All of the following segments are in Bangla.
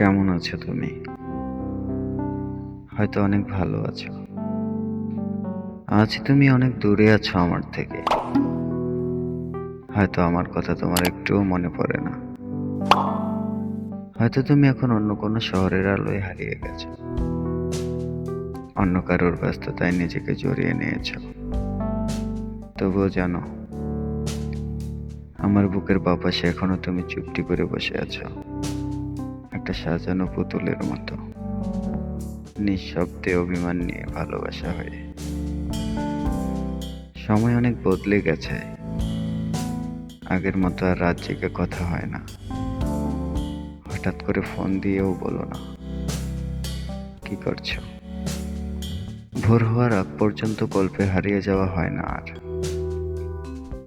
কেমন আছো তুমি? হয়তো অনেক ভালো আছো। আজ তুমি অনেক দূরে আছো আমার থেকে। হয়তো আমার কথা তোমার একটুও মনে পড়ে না। হয়তো তুমি এখন অন্য কোনো শহরের আলোয় হারিয়ে গেছো। অন্য কারোর ব্যস্ততায় নিজেকে জড়িয়ে নিয়েছো। তবুও জানো, আমার বুকের বাপাশে এখনো তুমি চুপটি করে বসে আছো, একটা সাজানো পুতুলের মতো, নিঃশব্দে অভিমান নিয়ে ভালোবাসা হয়ে। সময় অনেক বদলে গেছে। আগের মতো আর রাত জেগে কথা হয় না। হঠাৎ করে ফোন দিয়েও বলো না কি করছো। ভোর হওয়ার আগ পর্যন্ত গল্পে হারিয়ে যাওয়া হয় না আর।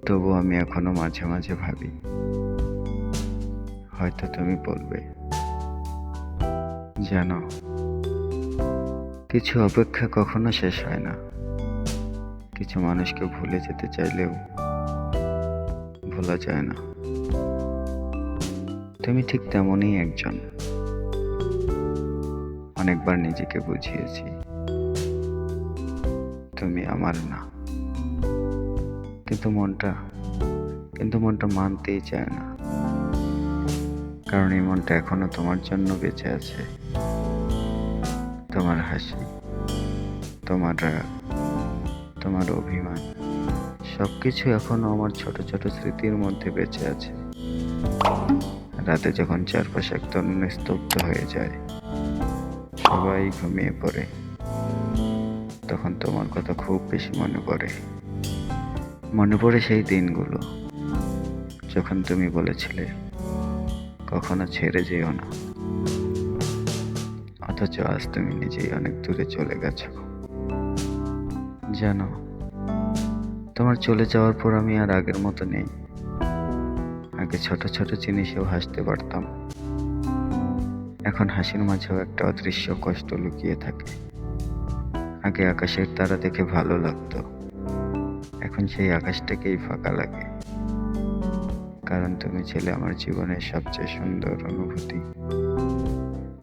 তবু আমি এখনো মাঝে মাঝে ভাবি, হয়তো তুমি বলবে। জানো, কিছু অপেক্ষা কখনো শেষ হয় না। কিছু মানুষকে ভুলে যেতে চাইলেও ভোলা যায় না। তুমি ঠিক তেমনই একজন। অনেকবার নিজেকে বুঝিয়েছি তুমি আমার না, কিন্তু মনটা মানতেই চায় না। কারণ এই মনটা এখনো তোমার জন্য বেঁচে আছে। তোমার হাসি, তোমার রাগ, তোমার অভিমান, সবকিছু এখনো আমার ছোট ছোট স্মৃতির মধ্যে বেঁচে আছে। রাতে যখন চারপাশে একদম নিস্তব্ধ হয়ে যায়, সবাই ঘুমিয়ে পড়ে, তখন তোমার কথা খুব বেশি মনে পড়ে। মনে পড়ে সেই দিনগুলো যখন তুমি বলেছিলে কখনো ছেড়ে যেও না, অথচ আজ তুমি নিজেই অনেক দূরে চলে গেছো। জানো, তোমার চলে যাওয়ার পর আমি আর আগের মতো নেই। আগে ছোট ছোট জিনিসেও হাসতে পারতাম। এখন হাসির মাঝেও একটা অদৃশ্য কষ্ট লুকিয়ে থাকে। আগে আকাশের তারা দেখে ভালো লাগতো, এখন সেই আকাশটাকেই ফাঁকা লাগে। কারণ তুমি ছিলে আমার জীবনের সবচেয়ে সুন্দর অনুভূতি।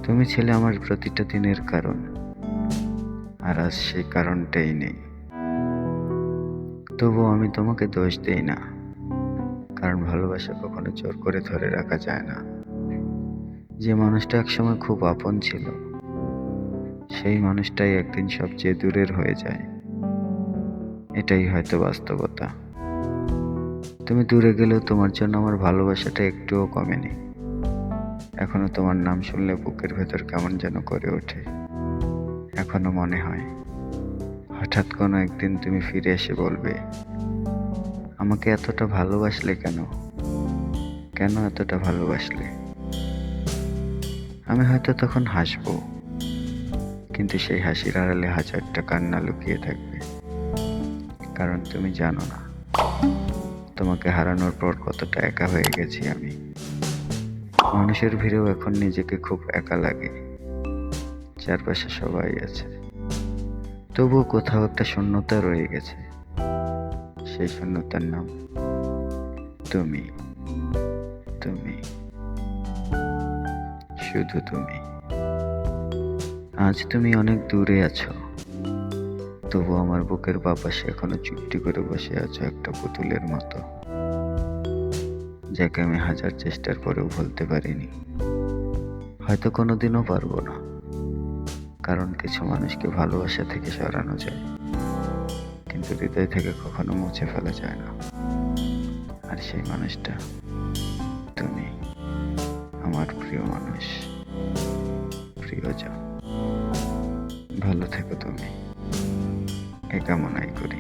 তুমি ছিলে আমার প্রতিটা দিনের কারণ, আর আজ সেই কারণটাই নেই। তবুও আমি তোমাকে দোষ দেই না, কারণ ভালোবাসা কখনো জোর করে ধরে রাখা যায় না। যে মানুষটা একসময় খুব আপন ছিল, সেই মানুষটাই একদিন সবচেয়ে দূরের হয়ে যায়। এটাই হয়তো বাস্তবতা। তুমি দূরে গেলেও তোমার জন্য আমার ভালোবাসাটা একটুও কমেনি। এখনো তোমার নাম শুনলে বুকের ভেতর কেমন যেন করে ওঠে। এখনো মনে হয় হঠাৎ কোনো একদিন তুমি ফিরে এসে বলবে, আমাকে এতটা ভালোবাসলে কেন, কেন এতটা ভালোবাসলে। আমি হয়তো তখন হাসবো, কিন্তু সেই হাসির আড়ালে হাজারটা কান্না লুকিয়ে থাকবে। কারণ তুমি জানো না, তোমাকে হারানোর পর কতটা একা হয়ে গেছি আমি। মানুষের ভিড়েও এখন নিজেকে খুব একা লাগে। চারপাশে সবাই আছে, তবুও কোথাও একটা শূন্যতা রয়ে গেছে। সেই শূন্যতার নাম তুমি। তুমি, শুধু তুমি। আজ তুমি অনেক দূরে আছো, তবু আমার বুকের বাপাশে এখনো চুপটি করে বসে আছো একটা পুতুলের মতো, যাকে আমি হাজার চেষ্টার পরেও ভুলতে পারিনি। হয়তো কোনোদিনও পারবো না, কারণ কিছু মানুষকে ভালোবাসা থেকে সরানো যায়, কিন্তু হৃদয় থেকে কখনো মুছে ফেলা যায় না। আর সেই মানুষটা তুমি, আমার প্রিয় মানুষ, প্রিয়জন। ভালো থেকো তুমি, এই কামনাই করি।